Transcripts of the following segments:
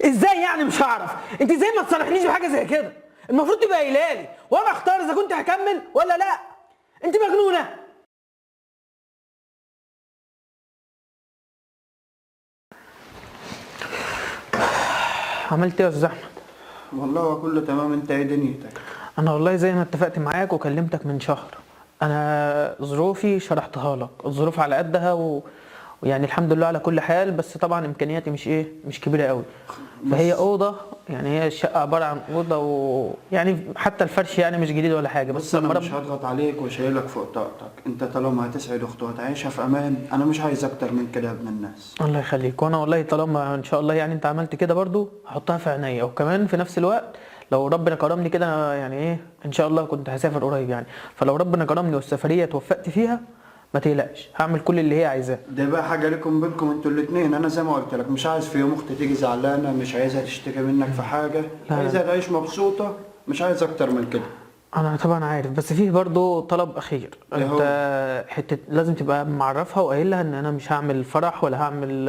ازاي يعني مش هعرف؟ انت ازاي ما تصالحنيش بحاجه زي كده؟ المفروض تبقى قايله لي وانا اختار اذا كنت هكمل ولا لا. انت مجنونه. عملت ايه يا استاذ احمد؟ والله هو كله تمام. انت ايه دنيتك؟ انا والله زي ما اتفقت معاك وكلمتك من شهر. انا ظروفي شرحتها لك، الظروف على قدها ويعني الحمد لله على كل حال، بس طبعا امكانياتي مش كبيره قوي. فهي اوضه، يعني هي الشقه عباره عن اوضه، ويعني حتى الفرش يعني مش جديد ولا حاجه. بس انا مش هضغط عليك وشايلك فوق طاقتك. انت طالما هتسعد اخته وهتعيشها في امان، انا مش عايز اكتر من كده يا ابن الناس. الله يخليك. وانا والله طالما ان شاء الله يعني انت عملت كده برضو هحطها في عينيا، وكمان في نفس الوقت لو ربنا كرمني كده أنا يعني ايه ان شاء الله كنت هسافر قريب يعني. فلو ربنا كرمني والسفريه توفقت فيها ما تقلقش، هعمل كل اللي هي عايزاه. ده بقى حاجه لكم بينكم انتوا الاثنين. انا زي ما قلت لك مش عايز في يوم اختي تيجي زعلانه، مش عايزها تشتكي منك في حاجه، عايزها تعيش مبسوطه، مش عايز اكتر من كده. انا طبعا عارف، بس فيه برضو طلب اخير. انت حته لازم تبقى معرفها وقايل لها ان انا مش هعمل فرح ولا هعمل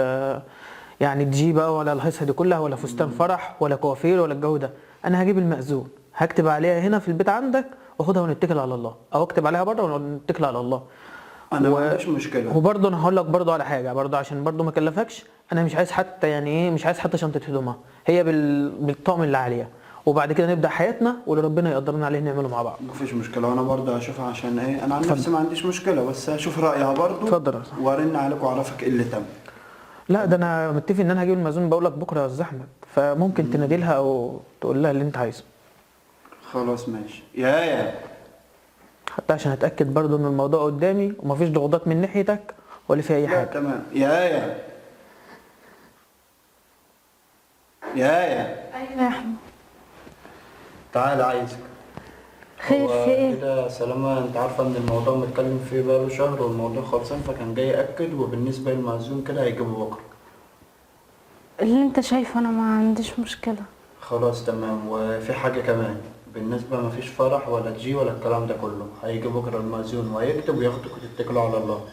يعني دي بقى ولا الهيصه دي كلها ولا فستان فرح ولا كوافير ولا الجو ده. انا هجيب المأذون، هكتب عليها هنا في البيت عندك واخدها ونتكل على الله، او اكتب عليها بره ونتكل على الله. انا ما عنديش مشكله. وبرضه انا هقول لك برضه على حاجه برضه عشان برضه ما اكلفكش. انا مش عايز حتى يعني ايه، مش عايز حتى شنطه هدومها، هي بالطقم اللي عليها، وبعد كده نبدا حياتنا واللي ربنا يقدرنا عليه نعمله مع بعض. مفيش مشكله. وانا برضه هشوفها عشان ايه، انا عن نفسي ما عنديش مشكله، بس هشوف رايها برضه. اتفضل. وارن عليك واعرفك ايه اللي تم. لا ده انا متفق ان انا هجيب المأذون، بقول لك بكره يا استاذ احمد، فممكن تنادي لها او تقول لها اللي انت عايزه. خلاص ماشي يا حتى عشان اتاكد برضه ان الموضوع قدامي ومفيش ضغوطات من ناحيتك ولا في اي حاجه. لا تمام يا ايوه يا احمد. تعال عايزك. خير في ايه؟ كده سلامة، انت عارفة ان الموضوع متكلم فيه بقاله شهر والموضوع خلصان، فكان جاي يأكد. وبالنسبة للمعزوم كده هيجيبه بكرة. اللي انت شايفه انا ما عنديش مشكله. خلاص تمام. وفي حاجة كمان بالنسبة مفيش فرح ولا جي ولا الكلام ده كله، هيجي بكرة المعزوم وهيكتب وياخدك وتتكلوا على الله.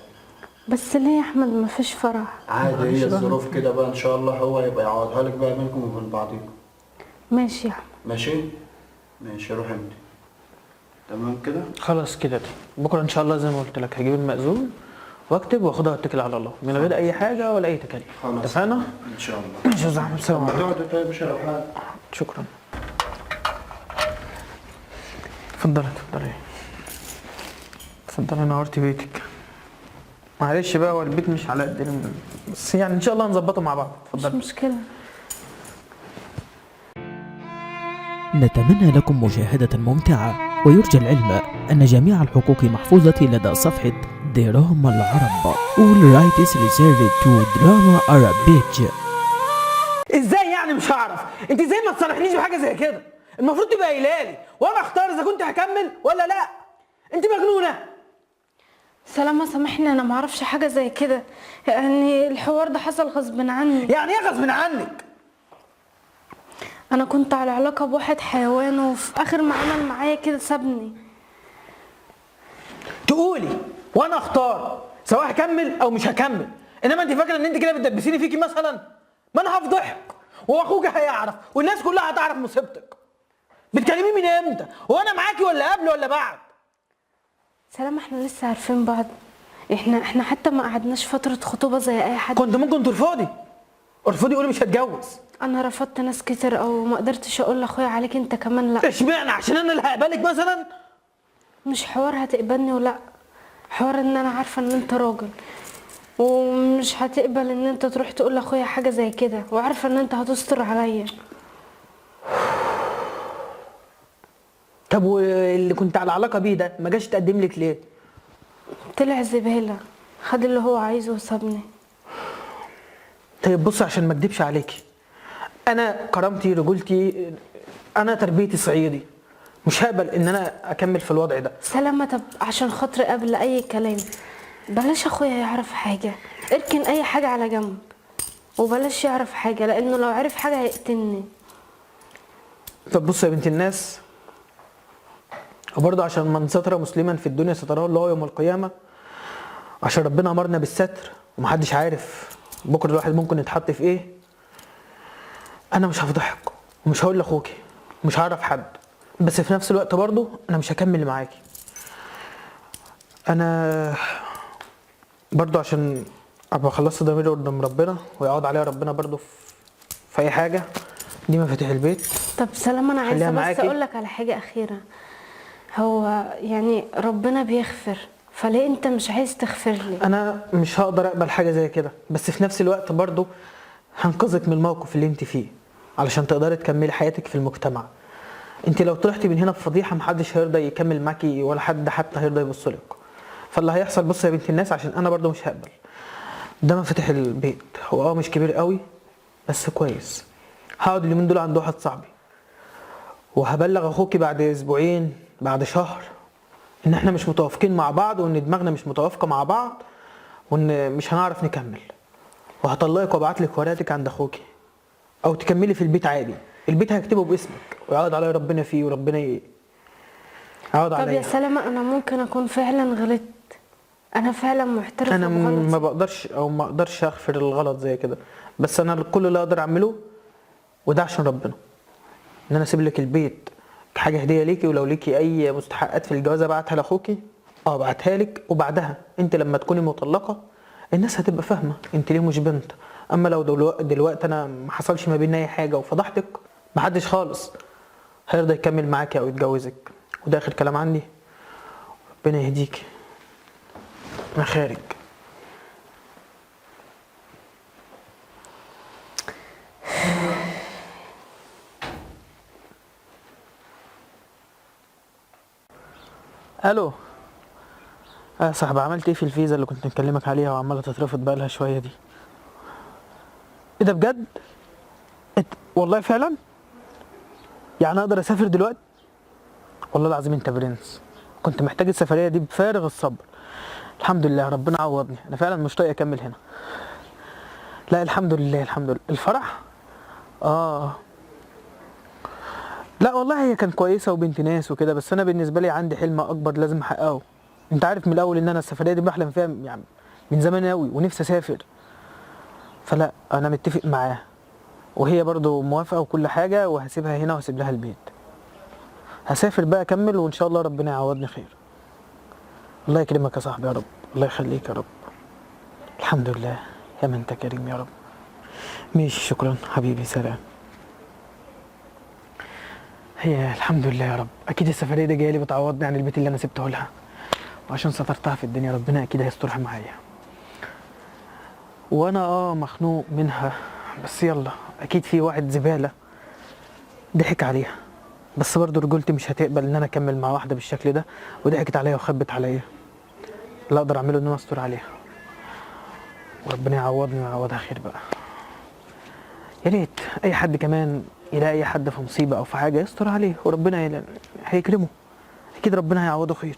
بس ليه يا احمد ما فيش فرح؟ عادي، هي الظروف كده بقى. ان شاء الله هو يبقى يعوضها لك بقى بينكم وبين بعضيكم. ماشي يا احمد. ماشي ماشي. روح انت. تمام كده. خلاص كده بكره ان شاء الله زي ما قلت لك هجيب المأذون واكتب واخدها واتكل على الله من غير اي حاجه ولا اي تكاليف. اتفقنا؟ ان شاء الله. ماشي يا استاذ احمد. سلام عليكم. تقعد طيب مش هروح. شكرا. اتفضلي اتفضلي اتفضلي، نورتي بيتك. معلش بقى هو البيت مش على قد بس يعني ان شاء الله نظبطه مع بعض. مش اتفضلي. مشكله. نتمنى لكم مشاهدة ممتعة، ويرجى العلم أن جميع الحقوق محفوظة لدى صفحة دراما العرب. All rights reserved to Drama Arab page. ازاي يعني مش هعرف؟ انت ازاي ما تصالحنيش بحاجه زي كده؟ المفروض تبقى قايله لي وانا اختار اذا كنت هكمل ولا لا. انت مجنونه. سلامة سامحني، انا ما اعرفش حاجه زي كده، يعني الحوار ده حصل غصب عني. يعني ايه غصب عنك؟ انا كنت على علاقه بواحد حيوان، وفي اخر ما عمل معايا كده سابني. تقولي وانا اختار سواء هكمل او مش هكمل، انما انت فاكره ان انت كده بتدبسيني فيكي مثلا؟ ما انا هفضحك واخوك هيعرف والناس كلها هتعرف مصيبتك. بتكلمي من امتى؟ وانا معاكي ولا قبل ولا بعد؟ سلامة احنا لسه عارفين بعض، احنا حتى ما قعدناش فتره خطوبه زي اي حد. كنت ممكن ترفضي قولي مش هتجوز. انا رفضت ناس كتير او ما قدرتش اقول لاخويا عليك انت كمان. لا اشمعنى؟ عشان انا اللي هقبلك مثلا؟ مش حوار هتقبلني ولا، حوار ان انا عارفه ان انت راجل ومش هتقبل ان انت تروح تقول لاخويا حاجه زي كده، وعارفه ان انت هتستر عليا. طب واللي كنت على علاقه بيه ده ما جاش تقدم لك ليه؟ طلع زباله، خد اللي هو عايزه وسابني. طيب بص عشان ما اكدبش عليكي، انا كرامتي رجولتي، انا تربيتي صعيدي، مش هقبل ان انا اكمل في الوضع ده. سلامة طب عشان خاطري قبل اي كلام بلاش اخويا يعرف حاجه، اركن اي حاجه على جنب وبلاش يعرف حاجه، لانه لو عرف حاجه هيقتلني. طب بص يا بنت الناس، وبرضه عشان من ستر مسلما في الدنيا ستره الله يوم القيامه، عشان ربنا امرنا بالستر ومحدش عارف بكره الواحد ممكن يتحط في ايه. انا مش هفضحك ومش هقول لاخوكي، مش هعرف حد، بس في نفس الوقت برضو انا مش هكمل معاكي. انا برضو عشان ابقى خلصت ضميري قدام ربنا ويعوض عليا ربنا برضو في اي حاجه. دي مفاتيح البيت. طب سلام، انا عايزه خليها بس معاكي. اقول لك على حاجه اخيره. هو يعني ربنا بيغفر، فليه انت مش عايز تغفر لي؟ انا مش هقدر اقبل حاجه زي كده، بس في نفس الوقت برضو هنقذك من الموقف اللي انت فيه علشان تقدري تكملي حياتك في المجتمع. انت لو طلعتي من هنا بفضيحه محدش هيرضى يكمل معاكي ولا حد حتى هيرضى يبص لك. فاللي هيحصل بص يا بنت الناس، عشان انا برضو مش هقبل. ده مفاتيح البيت، هو مش كبير قوي بس كويس. هقعد اليومين دول عند واحد صاحبي وهبلغ اخوكي بعد اسبوعين بعد شهر ان احنا مش متوافقين مع بعض وان دماغنا مش متوافقه مع بعض وان مش هنعرف نكمل، وهطلقك وابعتلك ورقتك عند اخوكي او تكملي في البيت عادي. البيت هكتبه باسمك ويعوض عليا ربنا فيه وربنا يعوض طب عليا. يا سلامة، انا ممكن اكون فعلا غلطت، انا فعلا معترفه انا ما بغلطي. بقدرش او ما اقدرش اغفر الغلط زي كده، بس انا كل اللي اقدر اعمله وده عشان ربنا ان انا اسيب لك البيت حاجه هديه ليكي، ولو ليكي اي مستحقات في الجواز ابعتها لاخوكي ابعتها لك، وبعدها انت لما تكوني مطلقه الناس هتبقى فاهمه انت ليه مش بنت. اما لو دلوقتي انا ما حصلش ما بيننا اي حاجه وفضحتك، محدش خالص هيرضى يكمل معاكي او يتجوزك. وده اخر كلام عندي، ربنا يهديكي. انا خارج. الو يا صاحبي، عملت ايه في الفيزا اللي كنت مكلمك عليها وعماله تترفض بقالها شويه دي؟ ايه ده بجد؟ والله فعلا؟ يعني اقدر اسافر دلوقتي؟ والله العظيم انت برنس، كنت محتاج السفريه دي بفارغ الصبر. الحمد لله ربنا عوضني، انا فعلا مش طايق اكمل هنا. لا الحمد لله الحمد لله. الفرح لا والله هي كانت كويسه وبنت ناس وكده، بس انا بالنسبه لي عندي حلم اكبر لازم احققه. انت عارف من الاول ان انا السفريه دي بحلم فيها يعني من زمان قوي ونفسي اسافر. فلا انا متفق معاها وهي برضو موافقه وكل حاجه، وهسيبها هنا وهسيب لها البيت. هسافر بقى اكمل وان شاء الله ربنا يعوضني خير. الله يكرمك يا صاحبي يا رب، الله يخليك يا رب. الحمد لله يا من انت كريم يا رب. ماشي شكرا حبيبي، سلام. هي الحمد لله يا رب، اكيد السفريه دي جايه لي بتعوضني عن البيت اللي انا سبته لها، وعشان سترتها في الدنيا ربنا اكيد هيسترها معايا. وانا مخنوق منها، بس يلا اكيد في واحد زباله ضحك عليها، بس برضه رجولتي مش هتقبل ان انا اكمل مع واحده بالشكل ده وضحكت عليا وخبت عليا. اللي اقدر اعمله ان انا استر عليها وربنا يعوضني ويعوضها خير بقى. يا ريت اي حد كمان يلاقي اي حد في مصيبه او في حاجه يستر عليه وربنا هيكرمه، اكيد ربنا هيعوضه خير.